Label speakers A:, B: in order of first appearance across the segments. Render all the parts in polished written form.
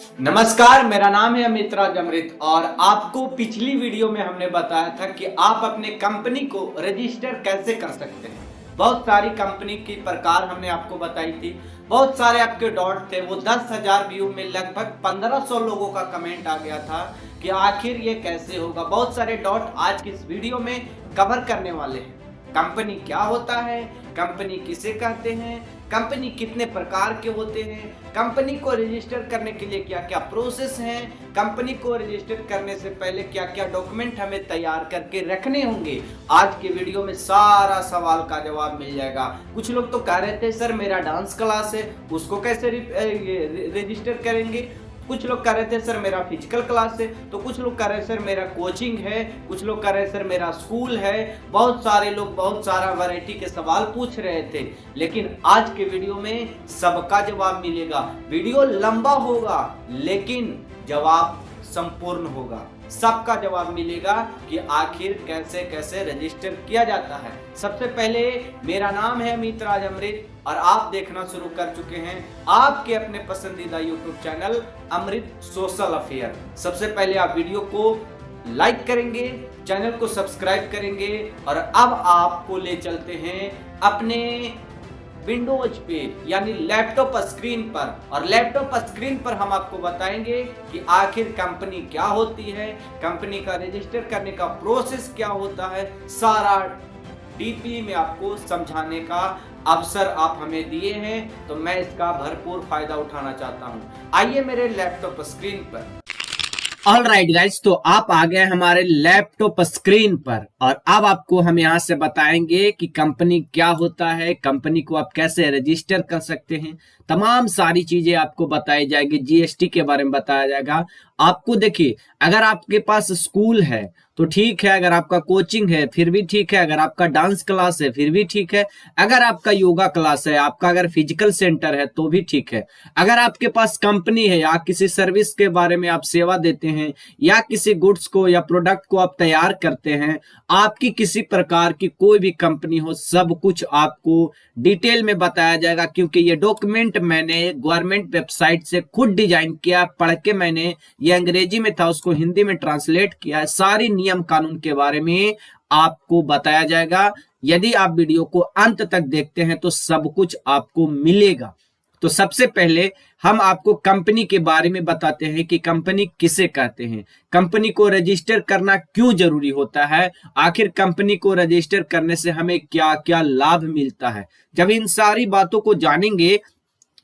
A: नमस्कार, मेरा नाम है अमित राज अमृत और आपको पिछली वीडियो में हमने बताया था कि आप अपने कंपनी को रजिस्टर कैसे कर सकते हैं। बहुत सारी कंपनी की प्रकार हमने आपको बताई थी, बहुत सारे आपके डॉट थे। वो 10,000 व्यू में लगभग 1500 लोगों का कमेंट आ गया था कि आखिर ये कैसे होगा। बहुत सारे डॉट आज की इस वीडियो में कवर करने वाले हैं। कंपनी क्या होता है, कंपनी किसे कहते हैं, कंपनी कितने प्रकार के होते हैं, कंपनी को रजिस्टर करने के लिए क्या क्या प्रोसेस हैं, कंपनी को रजिस्टर करने से पहले क्या क्या डॉक्यूमेंट हमें तैयार करके रखने होंगे। आज के वीडियो में सारा सवाल का जवाब मिल जाएगा। कुछ लोग तो कह रहे थे सर मेरा डांस क्लास है, उसको कैसे रजिस्टर करेंगे। कुछ लोग कह रहे थे सर मेरा फिजिकल क्लास है, तो कुछ लोग कह रहे सर मेरा कोचिंग है, कुछ लोग कह रहे सर मेरा स्कूल है। बहुत सारे लोग बहुत सारा वैरायटी के सवाल पूछ रहे थे, लेकिन आज के वीडियो में सबका जवाब मिलेगा। वीडियो लंबा होगा लेकिन जवाब संपूर्ण होगा। सबका जवाब मिलेगा कि आखिर कैसे कैसे रजिस्टर किया जाता है। सबसे पहले मेरा नाम है अमित राज अमृत और आप देखना शुरू कर चुके हैं आपके अपने पसंदीदा यूट्यूब चैनल अमृत सोशल अफेयर। सबसे पहले आप वीडियो को लाइक करेंगे, चैनल को सब्सक्राइब करेंगे और अब आपको ले चलते हैं अपने विंडोज पे यानी लैपटॉप स्क्रीन पर। और लैपटॉप स्क्रीन पर हम आपको बताएंगे कि आखिर कंपनी क्या होती है, कंपनी का रजिस्टर करने का प्रोसेस क्या होता है। सारा डीपली में आपको समझाने का अवसर आप हमें दिए हैं, तो मैं इसका भरपूर फायदा उठाना चाहता हूं। आइए मेरे लैपटॉप स्क्रीन पर।
B: ऑल राइट गाइज, तो आप आ गए हमारे लैपटॉप स्क्रीन पर और अब आपको हम यहाँ से बताएंगे कि कंपनी क्या होता है, कंपनी को आप कैसे रजिस्टर कर सकते हैं। तमाम सारी चीजें आपको बताई जाएगी, जीएसटी के बारे में बताया जाएगा आपको। देखिए, अगर आपके पास स्कूल है तो ठीक है, अगर आपका कोचिंग है फिर भी ठीक है, अगर आपका डांस क्लास है फिर भी ठीक है, अगर आपका योगा क्लास है, आपका अगर फिजिकल सेंटर है तो भी ठीक है। अगर आपके पास कंपनी है या किसी सर्विस के बारे में आप सेवा देते हैं या किसी गुड्स को या प्रोडक्ट को आप तैयार करते हैं, आपकी किसी प्रकार की कोई भी कंपनी हो, सब कुछ आपको डिटेल में बताया जाएगा। क्योंकि ये डॉक्यूमेंट मैंने गवर्नमेंट वेबसाइट से खुद डिजाइन किया, पढ़ के मैंने, ये अंग्रेजी में था उसको हिंदी में ट्रांसलेट किया है। सारी नियम कानून के बारे में आपको बताया जाएगा। यदि आप वीडियो को अंत तक देखते हैं तो सब कुछ आपको मिलेगा। तो सबसे पहले हम आपको कंपनी के बारे में बताते हैं कि कंपनी किसे कहते हैं, कंपनी को रजिस्टर करना क्यों जरूरी होता है, आखिर कंपनी को रजिस्टर करने से हमें क्या क्या लाभ मिलता है। जब इन सारी बातों को जानेंगे,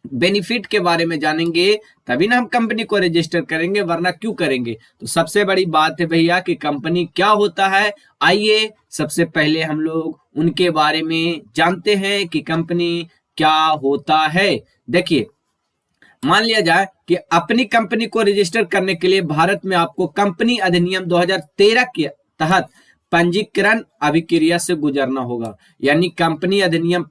B: बेनिफिट के बारे में जानेंगे, तभी ना हम कंपनी को रजिस्टर करेंगे, वरना क्यों करेंगे। तो सबसे बड़ी बात है भैया कि कंपनी क्या होता है। आइए सबसे पहले हम लोग उनके बारे में जानते हैं कि कंपनी क्या होता है। देखिए, मान लिया जाए कि अपनी कंपनी को रजिस्टर करने के लिए भारत में आपको कंपनी अधिनियम 2013 के तहत पंजीकरण अभिक्रिया से गुजरना होगा। यानी कंपनी अधिनियम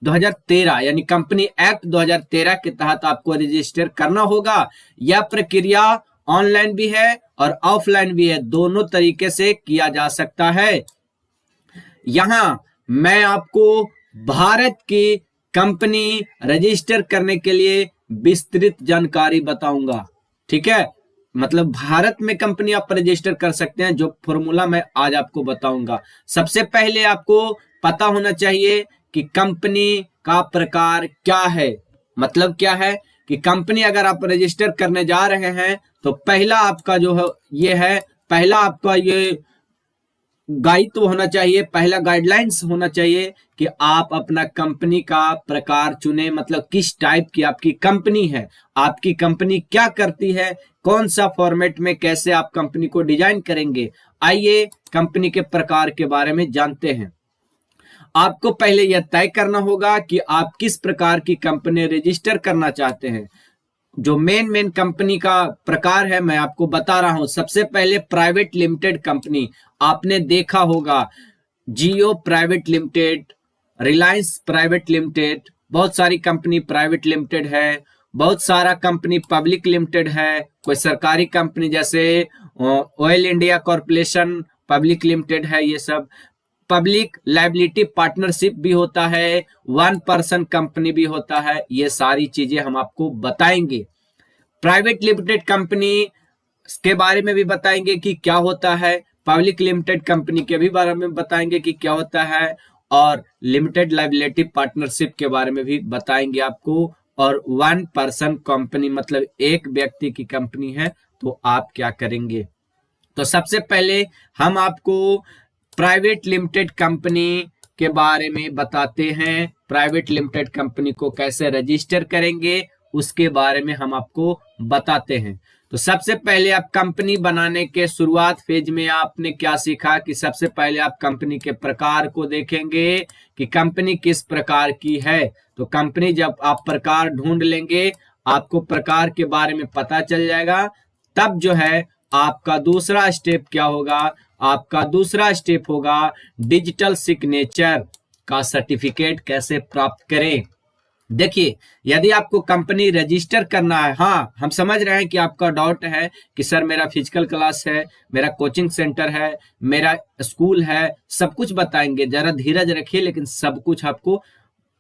B: 2013 यानी कंपनी एक्ट 2013 के तहत आपको रजिस्टर करना होगा। यह प्रक्रिया ऑनलाइन भी है और ऑफलाइन भी है, दोनों तरीके से किया जा सकता है। यहां मैं आपको भारत की कंपनी रजिस्टर करने के लिए विस्तृत जानकारी बताऊंगा। ठीक है, मतलब भारत में कंपनी आप रजिस्टर कर सकते हैं, जो फॉर्मूला मैं आज आपको बताऊंगा। सबसे पहले आपको पता होना चाहिए कि कंपनी का प्रकार क्या है। मतलब क्या है कि कंपनी अगर आप रजिस्टर करने जा रहे हैं तो पहला आपका जो है ये है, पहला आपका ये दायित्व होना चाहिए, पहला गाइडलाइंस होना चाहिए कि आप अपना कंपनी का प्रकार चुने। मतलब किस टाइप की आपकी कंपनी है, आपकी कंपनी क्या करती है, कौन सा फॉर्मेट में कैसे आप कंपनी को डिजाइन करेंगे। आइए कंपनी के प्रकार के बारे में जानते हैं। आपको पहले यह तय करना होगा कि आप किस प्रकार की कंपनी रजिस्टर करना चाहते हैं। जो मेन कंपनी का प्रकार है मैं आपको बता रहा हूं। सबसे पहले प्राइवेट लिमिटेड कंपनी, आपने देखा होगा Jio private limited, Reliance private limited, बहुत सारी कंपनी प्राइवेट लिमिटेड है, बहुत सारा कंपनी पब्लिक लिमिटेड है। कोई सरकारी कंपनी जैसे oil India corporation public limited है। ये सब पब्लिक लाइबिलिटी पार्टनरशिप भी होता है, 1 पर्सन कंपनी भी होता है। ये सारी चीजें हम आपको बताएंगे। प्राइवेट लिमिटेड कंपनी के बारे में भी बताएंगे कि क्या होता है, पब्लिक लिमिटेड कंपनी के भी बारे में बताएंगे कि क्या होता है, और लिमिटेड लायबिलिटी पार्टनरशिप के बारे में भी बताएंगे आपको। और 1 पर्सन कंपनी मतलब एक व्यक्ति की कंपनी है तो आप क्या करेंगे। तो सबसे पहले हम आपको प्राइवेट लिमिटेड कंपनी के बारे में बताते हैं। प्राइवेट लिमिटेड कंपनी को कैसे रजिस्टर करेंगे उसके बारे में हम आपको बताते हैं। तो सबसे पहले आप कंपनी बनाने के शुरुआत फेज में आपने क्या सीखा कि सबसे पहले आप कंपनी के प्रकार को देखेंगे कि कंपनी किस प्रकार की है। तो कंपनी जब आप प्रकार ढूंढ लेंगे, आपको प्रकार के बारे में पता चल जाएगा, तब जो है आपका दूसरा स्टेप क्या होगा। आपका दूसरा स्टेप होगा डिजिटल सिग्नेचर का सर्टिफिकेट कैसे प्राप्त करें। देखिए, यदि आपको कंपनी रजिस्टर करना है, हाँ हम समझ रहे हैं कि आपका डाउट है कि सर मेरा फिजिकल क्लास है, मेरा कोचिंग सेंटर है, मेरा स्कूल है, सब कुछ बताएंगे, जरा धीरज रखिए, लेकिन सब कुछ आपको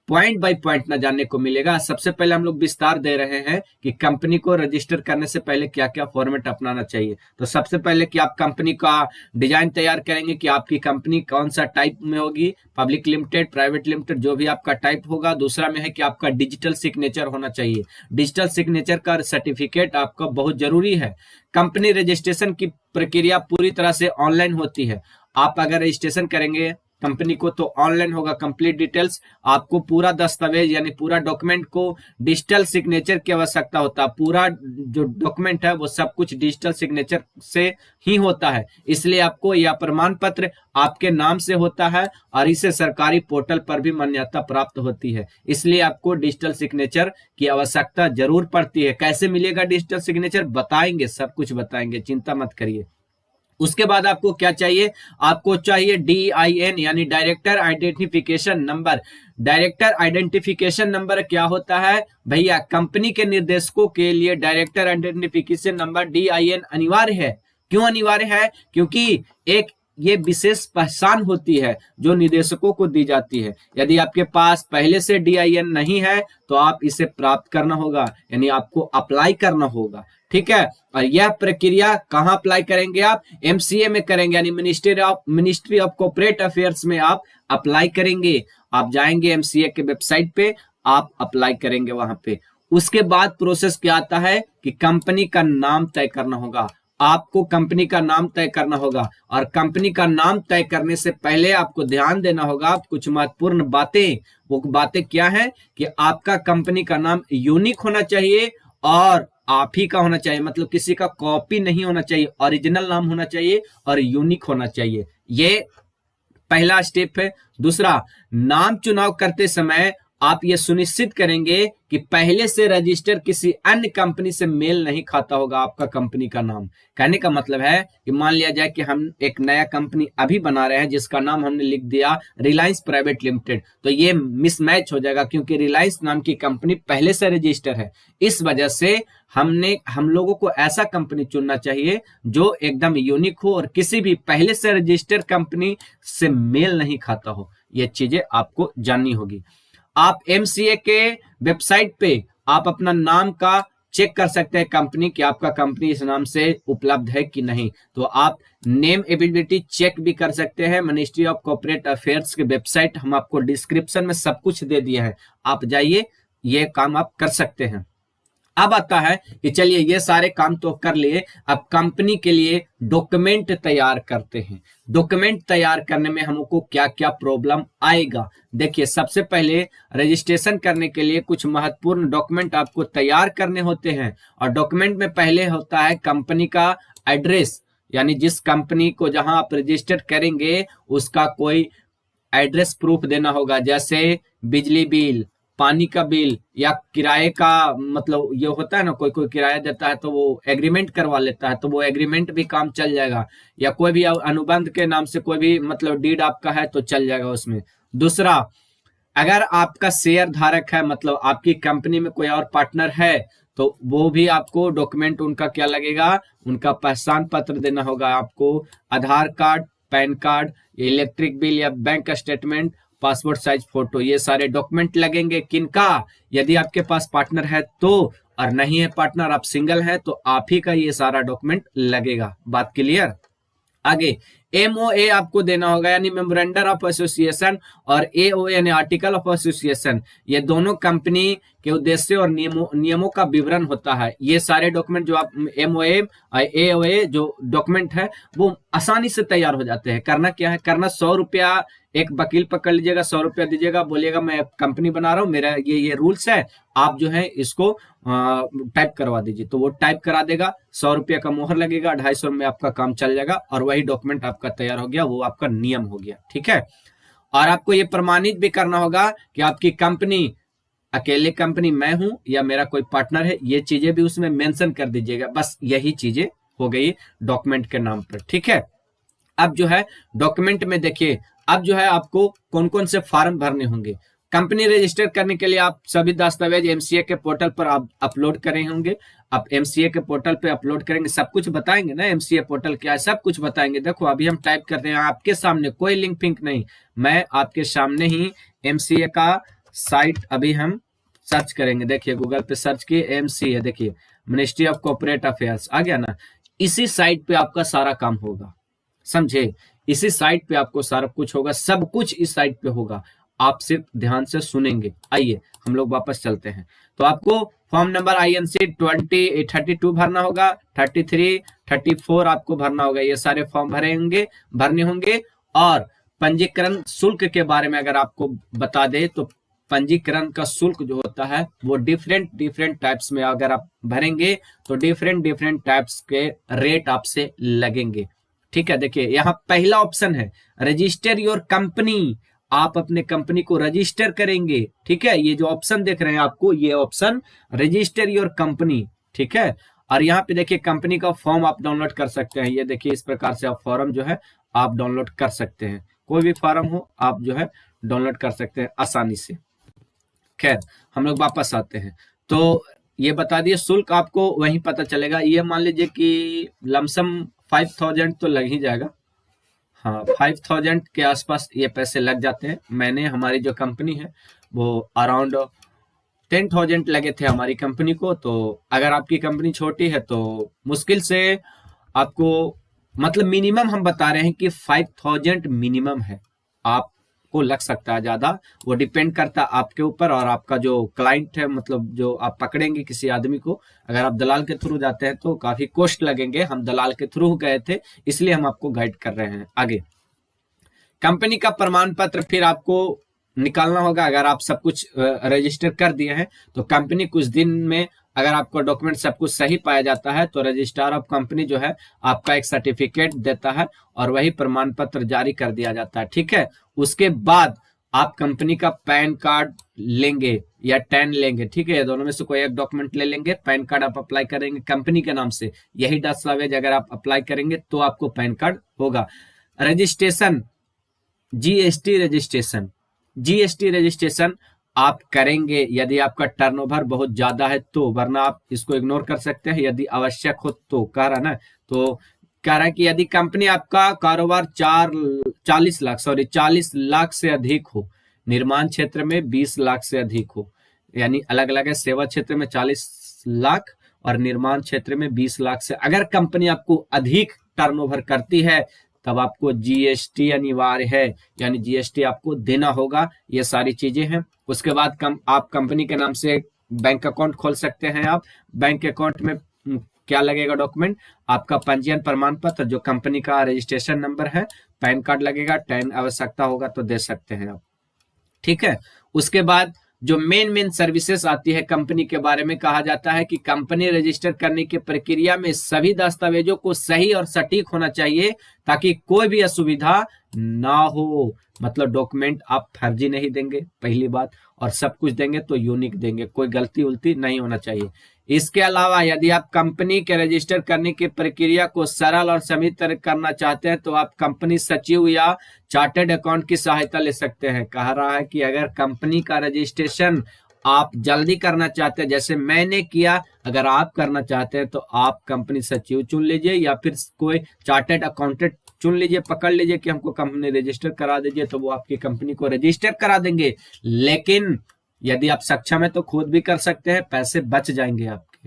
B: पॉइंट बाय पॉइंट ना जानने को मिलेगा। सबसे पहले हम लोग विस्तार दे रहे हैं कि कंपनी को रजिस्टर करने से पहले क्या क्या फॉर्मेट अपनाना चाहिए। तो सबसे पहले कि आप कंपनी का डिजाइन तैयार करेंगे कि आपकी कंपनी कौन सा टाइप में होगी, पब्लिक लिमिटेड, प्राइवेट लिमिटेड, जो भी आपका टाइप होगा। दूसरा में है कि आपका डिजिटल सिग्नेचर होना चाहिए। डिजिटल सिग्नेचर का सर्टिफिकेट आपका बहुत जरूरी है। कंपनी रजिस्ट्रेशन की प्रक्रिया पूरी तरह से ऑनलाइन होती है। आप अगर रजिस्ट्रेशन करेंगे कंपनी को तो ऑनलाइन होगा। कंप्लीट डिटेल्स, आपको पूरा दस्तावेज यानी पूरा डॉक्यूमेंट को डिजिटल सिग्नेचर की आवश्यकता होता है। पूरा जो डॉक्यूमेंट है वो सब कुछ डिजिटल सिग्नेचर से ही होता है, इसलिए आपको यह प्रमाण पत्र आपके नाम से होता है और इसे सरकारी पोर्टल पर भी मान्यता प्राप्त होती है। इसलिए आपको डिजिटल सिग्नेचर की आवश्यकता जरूर पड़ती है। कैसे मिलेगा डिजिटल सिग्नेचर बताएंगे, सब कुछ बताएंगे, चिंता मत करिए। उसके बाद आपको क्या चाहिए, आपको चाहिए DIN यानी director identification number. Director identification number क्या होता है भैया, कंपनी के निर्देशकों के लिए डायरेक्टर आइडेंटिफिकेशन नंबर DIN अनिवार्य है। क्यों अनिवार्य है, क्योंकि एक ये विशेष पहचान होती है जो निदेशकों को दी जाती है। यदि आपके पास पहले से DIN नहीं है तो आप इसे प्राप्त करना होगा, यानी आपको अप्लाई करना होगा, ठीक है। और यह प्रक्रिया कहाँ अप्लाई करेंगे, आप MCA में करेंगे, यानी मिनिस्ट्री ऑफ कॉर्पोरेट अफेयर्स में आप अप्लाई करेंगे। आप जाएंगे MCA के वेबसाइट पे, आप अप्लाई करेंगे वहां पे। उसके बाद प्रोसेस क्या आता है कि कंपनी का नाम तय करना होगा। आपको कंपनी का नाम तय करना होगा, और कंपनी का नाम तय करने से पहले आपको ध्यान देना होगा कुछ महत्वपूर्ण बातें। वो बातें क्या है कि आपका कंपनी का नाम यूनिक होना चाहिए और आप ही का होना चाहिए, मतलब किसी का कॉपी नहीं होना चाहिए, ओरिजिनल नाम होना चाहिए और यूनिक होना चाहिए। ये पहला स्टेप है। दूसरा, नाम चुनाव करते समय आप ये सुनिश्चित करेंगे कि पहले से रजिस्टर किसी अन्य कंपनी से मेल नहीं खाता होगा आपका कंपनी का नाम। कहने का मतलब है कि मान लिया जाए कि हम एक नया कंपनी अभी बना रहे हैं जिसका नाम हमने लिख दिया रिलायंस प्राइवेट लिमिटेड, तो ये मिसमैच हो जाएगा क्योंकि रिलायंस नाम की कंपनी पहले से रजिस्टर है। इस वजह से हम लोगों को ऐसा कंपनी चुनना चाहिए जो एकदम यूनिक हो और किसी भी पहले से रजिस्टर कंपनी से मेल नहीं खाता हो। ये चीजें आपको जाननी होगी। आप MCA के वेबसाइट पे आप अपना नाम का चेक कर सकते हैं कंपनी कि आपका कंपनी इस नाम से उपलब्ध है कि नहीं। तो आप नेम एबिलिटी चेक भी कर सकते हैं। मिनिस्ट्री ऑफ कॉर्पोरेट अफेयर्स के वेबसाइट हम आपको डिस्क्रिप्शन में सब कुछ दे दिए हैं, आप जाइए, ये काम आप कर सकते हैं। अब आता है कि चलिए ये सारे काम तो कर लिए, अब कंपनी के लिए डॉक्यूमेंट तैयार करते हैं। डॉक्यूमेंट तैयार करने में हमको क्या क्या प्रॉब्लम आएगा। देखिए, सबसे पहले रजिस्ट्रेशन करने के लिए कुछ महत्वपूर्ण डॉक्यूमेंट आपको तैयार करने होते हैं, और डॉक्यूमेंट में पहले होता है कंपनी का एड्रेस, यानी जिस कंपनी को जहां आप रजिस्टर करेंगे उसका कोई एड्रेस प्रूफ देना होगा, जैसे बिजली बिल, पानी का बिल या किराए का, मतलब ये होता है ना, कोई कोई किराया देता है तो वो एग्रीमेंट करवा लेता है, तो वो एग्रीमेंट भी काम चल जाएगा, या कोई भी अनुबंध के नाम से कोई भी मतलब डीड आपका है तो चल जाएगा उसमें। दूसरा, अगर आपका शेयर धारक है, मतलब आपकी कंपनी में कोई और पार्टनर है, तो वो भी आपको डॉक्यूमेंट उनका क्या लगेगा, उनका पहचान पत्र देना होगा आपको। Aadhaar card, PAN card, electric bill या bank statement, passport size photo, ये सारे डॉक्यूमेंट लगेंगे। किनका, यदि आपके पास पार्टनर है तो, और नहीं है पार्टनर, आप सिंगल हैं, तो आप ही का ये सारा डॉक्यूमेंट लगेगा। बात क्लियर। आगे एमओए आपको देना होगा, यानी मेमोरेंडम ऑफ एसोसिएशन, और एओए यानी आर्टिकल ऑफ एसोसिएशन। ये दोनों कंपनी के उद्देश्य और नियमों का विवरण होता है। ये सारे डॉक्यूमेंट जो आप एमओए एओए जो डॉक्यूमेंट है वो आसानी से तैयार हो जाते हैं। करना क्या है, करना 100 रुपया एक वकील पकड़ लीजिएगा, 100 रुपया दीजिएगा, बोलिएगा मैं कंपनी बना रहा हूँ, मेरा ये रूल्स है, आप जो है इसको टाइप करवा दीजिए, तो वो टाइप करा देगा। 100 रुपया का मोहर लगेगा, 250 में आपका काम चल जाएगा और वही डॉक्यूमेंट आपका तैयार हो गया, वो आपका नियम हो गया। ठीक है। और आपको ये प्रमाणित भी करना होगा कि आपकी कंपनी अकेले कंपनी मैं हूं या मेरा कोई पार्टनर है, ये चीजें भी उसमें मेंशन कर दीजिएगा। बस यही चीजें हो गई डॉक्यूमेंट के नाम पर। ठीक है। अब जो है डॉक्यूमेंट में देखिए, अब जो है आपको कौन कौन से फॉर्म भरने होंगे। कंपनी रजिस्टर करने के लिए आप सभी दस्तावेज एमसीए के पोर्टल पर आप अपलोड करे होंगे। आप एमसीए के पोर्टल पे अपलोड करेंगे, सब कुछ बताएंगे ना, एमसीए पोर्टल क्या है सब कुछ बताएंगे। देखो अभी हम टाइप कर रहे हैं आपके सामने, कोई लिंक फिंक नहीं, मैं आपके सामने ही एमसीए का साइट अभी हम सर्च करेंगे। देखिए गूगल पे सर्च किए एमसीए, देखिए मिनिस्ट्री ऑफ कॉर्पोरेट अफेयर्स आ गया ना। इसी साइट पे आपका सारा काम होगा, समझे। इसी साइट पे आपको सारा कुछ होगा, सब कुछ इस साइट पे होगा, आप सिर्फ ध्यान से सुनेंगे। आइए हम लोग वापस चलते हैं। तो आपको फॉर्म नंबर INC 32 भरना होगा, 33, 34 आपको भरना होगा। ये सारे फॉर्म भरने होंगे। और पंजीकरण शुल्क के बारे में अगर आपको बता दे तो पंजीकरण का शुल्क जो होता है वो डिफरेंट टाइप्स में अगर आप भरेंगे तो डिफरेंट टाइप्स के रेट आपसे लगेंगे। ठीक है। देखिए यहाँ पहला ऑप्शन है रजिस्टर योर कंपनी, आप अपने कंपनी को रजिस्टर करेंगे। ठीक है। ये जो ऑप्शन देख रहे हैं आपको, ये ऑप्शन रजिस्टर योर कंपनी। ठीक है। और यहाँ पे देखिए कंपनी का फॉर्म आप डाउनलोड कर सकते हैं। ये देखिए इस प्रकार से आप फॉर्म जो है आप डाउनलोड कर सकते हैं, कोई भी फॉर्म हो आप जो है डाउनलोड कर सकते हैं आसानी से। खैर हम लोग वापस आते हैं। तो ये बता दिए शुल्क आपको वहीं पता चलेगा। ये मान लीजिए कि लमसम 5000 तो लग ही जाएगा। हाँ 5000 के आसपास ये पैसे लग जाते हैं। मैंने हमारी जो कंपनी है वो अराउंड 10,000 लगे थे हमारी कंपनी को। तो अगर आपकी कंपनी छोटी है तो मुश्किल से आपको, मतलब मिनिमम हम बता रहे हैं कि 5000 मिनिमम है, आपको लग सकता है ज्यादा, वो डिपेंड करता है आपके ऊपर और आपका जो क्लाइंट है, मतलब जो आप पकड़ेंगे किसी आदमी को। अगर आप दलाल के थ्रू जाते हैं तो काफी कॉस्ट लगेंगे, हम दलाल के थ्रू गए थे इसलिए हम आपको गाइड कर रहे हैं। आगे कंपनी का प्रमाण पत्र फिर आपको निकालना होगा। अगर आप सब कुछ रजिस्टर कर दिए हैं तो कंपनी कुछ दिन में, अगर आपका डॉक्यूमेंट सब कुछ सही पाया जाता है तो रजिस्ट्रार ऑफ कंपनी जो है आपका एक सर्टिफिकेट देता है और वही प्रमाण पत्र जारी कर दिया जाता है। ठीक है। उसके बाद आप कंपनी का पैन कार्ड लेंगे या टैन लेंगे। ठीक है। दोनों में से कोई एक डॉक्यूमेंट ले लेंगे। पैन कार्ड आप अप्लाई करेंगे कंपनी के नाम से, यही दस्तावेज अगर आप अप्लाई करेंगे तो आपको पैन कार्ड होगा। रजिस्ट्रेशन, जीएसटी रजिस्ट्रेशन आप करेंगे यदि आपका टर्नओवर बहुत ज्यादा है तो, वरना आप इसको इग्नोर कर सकते हैं यदि आवश्यक हो तो। कह रहा ना, तो कह रहा है कि यदि कंपनी आपका कारोबार 40 लाख से अधिक हो, निर्माण क्षेत्र में 20 लाख से अधिक हो, यानी अलग अलग है, सेवा क्षेत्र में 40 लाख और निर्माण क्षेत्र में 20 लाख से अगर कंपनी आपको अधिक टर्नओवर करती है तब आपको जीएसटी अनिवार्य है, यानी जीएसटी आपको देना होगा। ये सारी चीजें हैं। उसके बाद आप कंपनी के नाम से बैंक अकाउंट खोल सकते हैं। आप बैंक अकाउंट में क्या लगेगा डॉक्यूमेंट, आपका पंजीयन प्रमाण पत्र, जो कंपनी का रजिस्ट्रेशन नंबर है, पैन कार्ड लगेगा, टैन आवश्यकता होगा तो दे सकते हैं आप। ठीक है। उसके बाद जो मेन सर्विसेज आती है कंपनी के बारे में, कहा जाता है कि कंपनी रजिस्टर करने की प्रक्रिया में सभी दस्तावेजों को सही और सटीक होना चाहिए ताकि कोई भी असुविधा ना हो। मतलब डॉक्यूमेंट आप फर्जी नहीं देंगे पहली बात, और सब कुछ देंगे तो यूनिक देंगे, कोई गलती उल्टी नहीं होना चाहिए। इसके अलावा यदि आप कंपनी के रजिस्टर करने की प्रक्रिया को सरल और सीमित करना चाहते हैं तो आप कंपनी सचिव या चार्टर्ड अकाउंट की सहायता ले सकते हैं। कह रहा है कि अगर कंपनी का रजिस्ट्रेशन आप जल्दी करना चाहते हैं, जैसे मैंने किया, अगर आप करना चाहते हैं तो आप कंपनी सचिव चुन लीजिए या फिर कोई चार्टर्ड अकाउंटेंट चुन लीजिए, पकड़ लीजिए कि हमको कंपनी रजिस्टर करा दीजिए, तो वो आपकी कंपनी को रजिस्टर करा देंगे। लेकिन यदि आप सक्षम है तो खुद भी कर सकते हैं, पैसे बच जाएंगे आपके।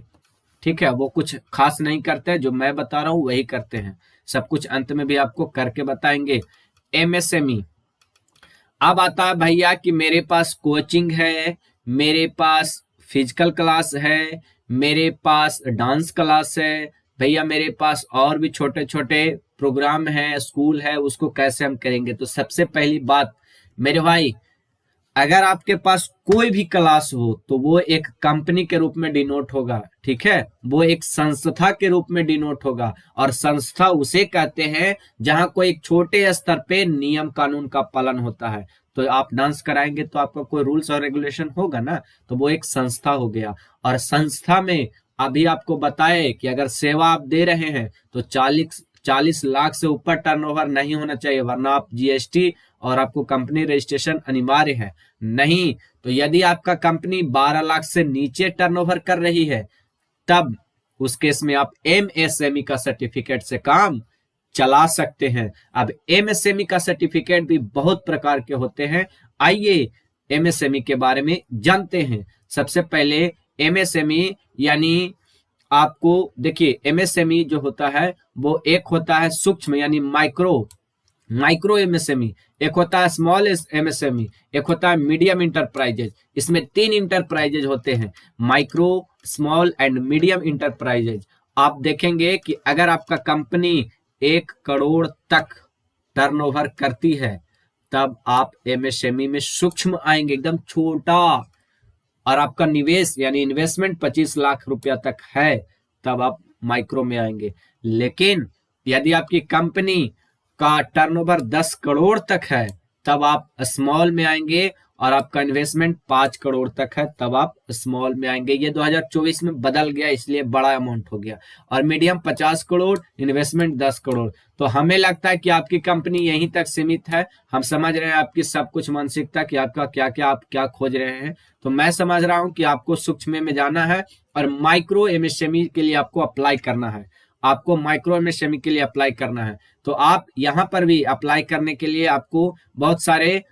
B: ठीक है, वो कुछ खास नहीं करते, जो मैं बता रहा हूँ वही करते हैं, सब कुछ अंत में भी आपको करके बताएंगे। एमएसएमई, अब आता है भैया कि मेरे पास कोचिंग है, मेरे पास फिजिकल क्लास है, मेरे पास डांस क्लास है, भैया मेरे पास और भी छोटे छोटे प्रोग्राम है, स्कूल है, उसको कैसे हम करेंगे? तो सबसे पहली बात मेरे भाई, अगर आपके पास कोई भी क्लास हो तो वो एक कंपनी के रूप में डिनोट होगा, ठीक है, वो एक संस्था के रूप में डिनोट होगा। और संस्था उसे कहते हैं जहां कोई एक छोटे स्तर पे नियम कानून का पालन होता है। तो आप डांस कराएंगे तो आपका कोई रूल्स और रेगुलेशन होगा ना, तो वो एक संस्था हो गया। और संस्था में अभी आपको बताए कि अगर सेवा आप दे रहे हैं तो 40 लाख से ऊपर टर्नओवर नहीं होना चाहिए, वरना आप जीएसटी और आपको कंपनी रजिस्ट्रेशन अनिवार्य है। नहीं तो यदि आपका कंपनी 12 लाख से नीचे टर्नओवर कर रही है, तब उस केस में आप एमएसएमई का सर्टिफिकेट से काम चला सकते हैं। अब एमएसएमई का सर्टिफिकेट भी बहुत प्रकार के होते हैं, आइए एमएसएमई के बारे में जानते हैं। सबसे पहले एमएसएमई यानी आपको देखिए, एमएसएमई जो होता है वो एक होता है सूक्ष्म यानी माइक्रो एमएसएमई, एक होता है स्मॉल एमएसएमई, एक होता है मीडियम इंटरप्राइजेज। इसमें 3 इंटरप्राइजेज होते हैं, micro, small and medium enterprises. आप देखेंगे कि अगर आपका कंपनी 1 करोड़ तक टर्नओवर करती है, तब आप एमएसएमई में सूक्ष्म आएंगे, एकदम छोटा। और आपका निवेश यानी इन्वेस्टमेंट 25 लाख रुपया तक है, तब आप माइक्रो में आएंगे। लेकिन यदि आपकी कंपनी का टर्नओवर 10 करोड़ तक है, तब आप स्मॉल में आएंगे। और आपका इन्वेस्टमेंट 5 करोड़ तक है, तब आप स्मॉल में आएंगे। ये 2024 में बदल गया, इसलिए बड़ा अमाउंट हो गया। और मीडियम 50 करोड़, इन्वेस्टमेंट 10 करोड़। तो हमें लगता है कि आपकी कंपनी यहीं तक सीमित है। हम समझ रहे हैं आपकी सब कुछ मानसिकता कि आपका क्या क्या, आप क्या खोज रहे हैं। तो मैं समझ रहा हूं कि आपको सूक्ष्म में जाना है और माइक्रो एमएसएमई के लिए आपको अप्लाई करना है। आपको माइक्रो एमएसएमई के लिए अप्लाई करना है, तो आप यहां पर भी अप्लाई करने के लिए आपको बहुत सारे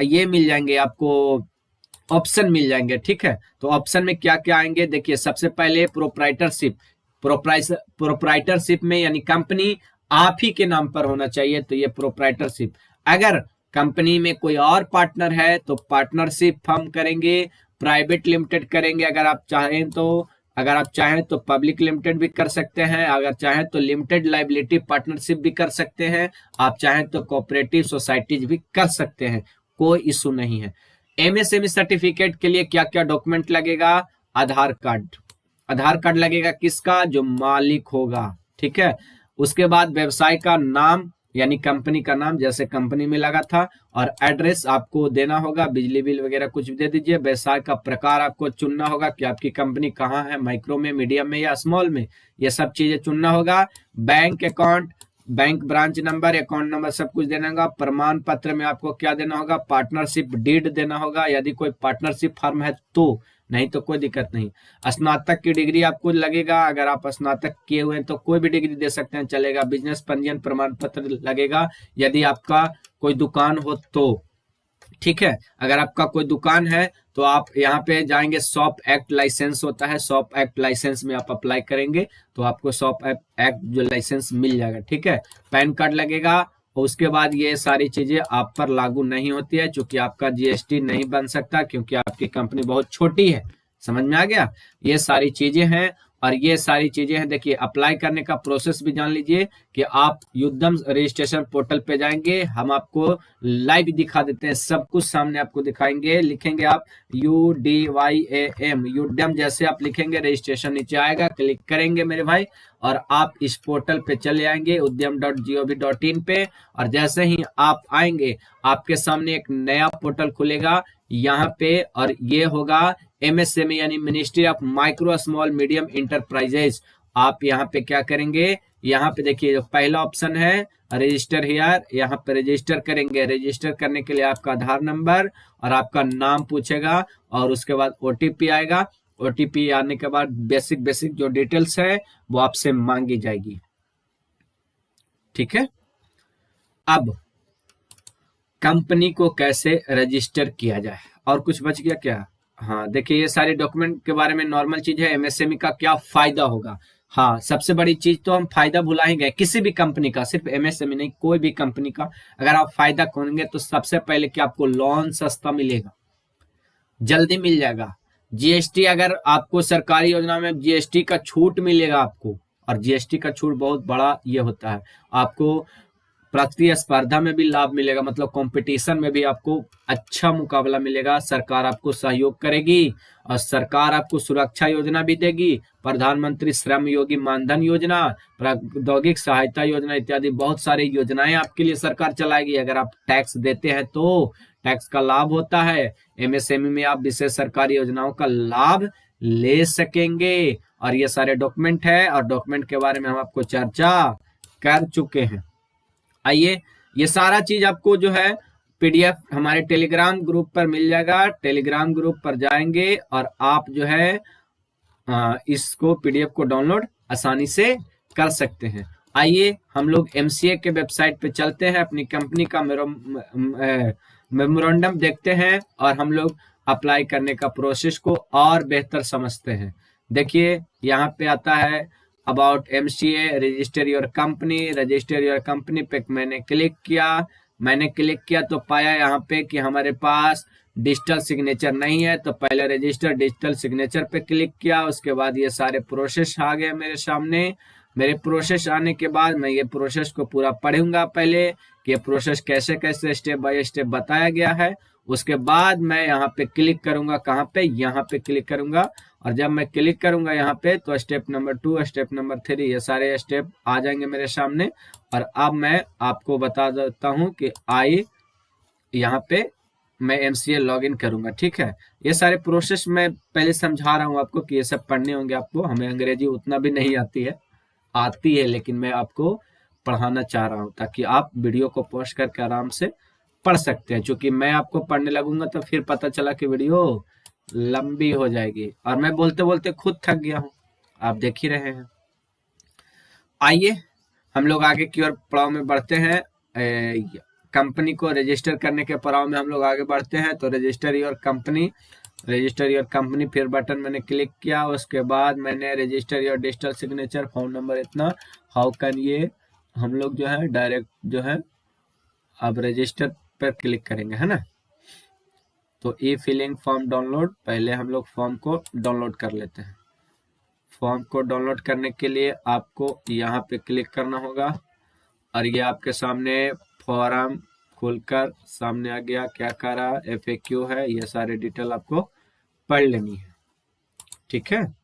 B: ये मिल जाएंगे, आपको ऑप्शन मिल जाएंगे, ठीक है। तो ऑप्शन में क्या क्या आएंगे, देखिए सबसे पहले प्रोप्राइटरशिप। प्रोप्राइटरशिप में यानी कंपनी आप ही के नाम पर होना चाहिए, तो ये प्रोप्राइटरशिप। अगर कंपनी में कोई और पार्टनर है तो पार्टनरशिप हम करेंगे, प्राइवेट लिमिटेड करेंगे अगर आप चाहें तो। अगर आप चाहें तो पब्लिक लिमिटेड भी कर सकते हैं, अगर चाहें तो लिमिटेड लाइबिलिटी पार्टनरशिप भी कर सकते हैं, आप चाहें तो कोऑपरेटिव सोसाइटीज भी कर सकते हैं, कोई इशू नहीं है। एमएसएमई सर्टिफिकेट के लिए क्या क्या डॉक्यूमेंट लगेगा, आधार कार्ड लगेगा, किसका, जो मालिक होगा, ठीक है। उसके बाद व्यवसाय का नाम यानी कंपनी का नाम, जैसे कंपनी में लगा था, और एड्रेस आपको देना होगा, बिजली बिल वगैरह कुछ भी दे दीजिए। व्यवसाय का प्रकार आपको चुनना होगा कि आपकी कंपनी कहाँ है, माइक्रो में, मीडियम में या स्मॉल में, ये सब चीजें चुनना होगा। Bank account, bank branch number, account number सब कुछ देना होगा। प्रमाण पत्र में आपको क्या देना होगा, पार्टनरशिप डीड देना होगा, यदि कोई पार्टनरशिप फर्म है तो, नहीं तो कोई दिक्कत नहीं। स्नातक की डिग्री आपको लगेगा, अगर आप स्नातक किए हुए हैं तो कोई भी डिग्री दे सकते हैं, चलेगा। बिजनेस पंजीयन प्रमाण पत्र लगेगा यदि आपका कोई दुकान हो तो, ठीक है। अगर आपका कोई दुकान है तो आप यहाँ पे जाएंगे, शॉप एक्ट लाइसेंस होता है, शॉप एक्ट लाइसेंस में आप अप्लाई करेंगे तो आपको शॉप एक्ट जो लाइसेंस मिल जाएगा, ठीक है। पैन कार्ड लगेगा, और उसके बाद ये सारी चीजें आप पर लागू नहीं होती है, क्योंकि आपका जीएसटी नहीं बन सकता, क्योंकि आपकी कंपनी बहुत छोटी है। समझ में आ गया, ये सारी चीजें हैं। और ये सारी चीजें हैं, देखिए अप्लाई करने का प्रोसेस भी जान लीजिए कि आप युद्धम रजिस्ट्रेशन पोर्टल पे जाएंगे, हम आपको लाइव दिखा देते हैं, सब कुछ सामने आपको दिखाएंगे। लिखेंगे आप UDYAM, युद्धम जैसे आप लिखेंगे रजिस्ट्रेशन नीचे आएगा, क्लिक करेंगे मेरे भाई, और आप इस पोर्टल पे चले आएंगे udyam.gov.in पे। और जैसे ही आप आएंगे आपके सामने एक नया पोर्टल खुलेगा यहाँ पे, और ये होगा एमएसएमई यानी ministry of micro small medium enterprises. आप यहाँ पे क्या करेंगे, यहाँ पे देखिए जो पहला ऑप्शन है रजिस्टर हियर, यहाँ पे रजिस्टर करेंगे। रजिस्टर करने के लिए आपका आधार नंबर और आपका नाम पूछेगा, और उसके बाद ओटीपी आएगा। ओटीपी आने के बाद बेसिक जो डिटेल्स है वो आपसे मांगी जाएगी, ठीक है। अब कंपनी को कैसे रजिस्टर किया जाए, और कुछ बच गया क्या, हाँ देखिए, ये सारे डॉक्यूमेंट के बारे में नॉर्मल चीज है। एमएसएमई का क्या फायदा होगा, हाँ सबसे बड़ी चीज तो हम फायदा भुला ही गए किसी भी कंपनी का, सिर्फ एमएसएमई नहीं, कोई भी कंपनी का अगर आप फायदा खोलेंगे तो सबसे पहले कि आपको लोन सस्ता मिलेगा, जल्दी मिल जाएगा। जीएसटी, अगर आपको सरकारी योजना में जीएसटी का छूट मिलेगा आपको, और जीएसटी का छूट बहुत बड़ा ये होता है, आपको प्रतिस्पर्धा में भी लाभ मिलेगा, मतलब कंपटीशन में भी आपको अच्छा मुकाबला मिलेगा। सरकार आपको सहयोग करेगी और सरकार आपको सुरक्षा योजना भी देगी, प्रधानमंत्री श्रम योगी मानधन योजना, प्रौद्योगिक सहायता योजना इत्यादि बहुत सारी योजनाएं आपके लिए सरकार चलाएगी। अगर आप टैक्स देते हैं तो टैक्स का लाभ होता है। एमएसएमई में आप विशेष सरकारी योजनाओं का लाभ ले सकेंगे। और ये सारे डॉक्यूमेंट है, और डॉक्यूमेंट के बारे में हम आपको चर्चा कर चुके हैं। आइए, ये सारा चीज आपको जो है पीडीएफ हमारे टेलीग्राम ग्रुप पर मिल जाएगा। टेलीग्राम ग्रुप पर जाएंगे और आप जो है इसको पीडीएफ को डाउनलोड आसानी से कर सकते हैं। आइए हम लोग एमसीए के वेबसाइट पे चलते हैं, अपनी कंपनी का मेमोरेंडम देखते हैं और हम लोग अप्लाई करने का प्रोसेस को और बेहतर समझते हैं। देखिए यहाँ पे आता है about MCA, register your company. Register your company पे मैंने क्लिक किया तो पाया यहाँ पे कि हमारे पास डिजिटल सिग्नेचर नहीं है, तो पहले रजिस्टर डिजिटल सिग्नेचर पे क्लिक किया। उसके बाद ये सारे प्रोसेस आ गए मेरे सामने। मेरे प्रोसेस आने के बाद मैं ये प्रोसेस को पूरा पढ़ूंगा पहले कि ये प्रोसेस कैसे कैसे स्टेप बाय स्टेप बताया गया है। उसके बाद मैं यहाँ पे क्लिक करूंगा, कहाँ पे, यहाँ पे क्लिक करूंगा। और जब मैं क्लिक करूंगा यहाँ पे तो स्टेप नंबर 2, स्टेप नंबर 3, ये सारे स्टेप आ जाएंगे मेरे सामने। और अब मैं आपको बता देता हूँ कि आई यहाँ पे मैं एमसीए लॉगिन करूंगा। ठीक है, ये सारे प्रोसेस मैं पहले समझा रहा हूँ आपको कि ये सब पढ़ने होंगे आपको। हमें अंग्रेजी उतना भी नहीं आती है लेकिन मैं आपको पढ़ाना चाह रहा हूँ ताकि आप वीडियो को पॉज करके आराम से पढ़ सकते हैं। क्योंकि मैं आपको पढ़ने लगूंगा तो फिर पता चला कि वीडियो लंबी हो जाएगी और मैं बोलते बोलते खुद थक गया हूँ, आप देख ही रहे हैं। आइए हम लोग आगे की ओर पड़ाव में बढ़ते हैं। कंपनी को रजिस्टर करने के पड़ाव में हम लोग आगे बढ़ते हैं। तो रजिस्टर योर कंपनी, फिर बटन मैंने क्लिक किया। उसके बाद मैंने register your digital signature, phone number इतना, हाउ कैन, ये हम लोग जो है डायरेक्ट जो है अब रजिस्टर पर क्लिक करेंगे, है ना। तो ई फिलिंग फॉर्म डाउनलोड, पहले हम लोग फॉर्म को डाउनलोड कर लेते हैं। फॉर्म को डाउनलोड करने के लिए आपको यहाँ पे क्लिक करना होगा और ये आपके सामने फॉर्म खुलकर सामने आ गया। क्या कह रहा है, FAQ है, ये सारे डिटेल आपको पढ़ लेनी है। ठीक है,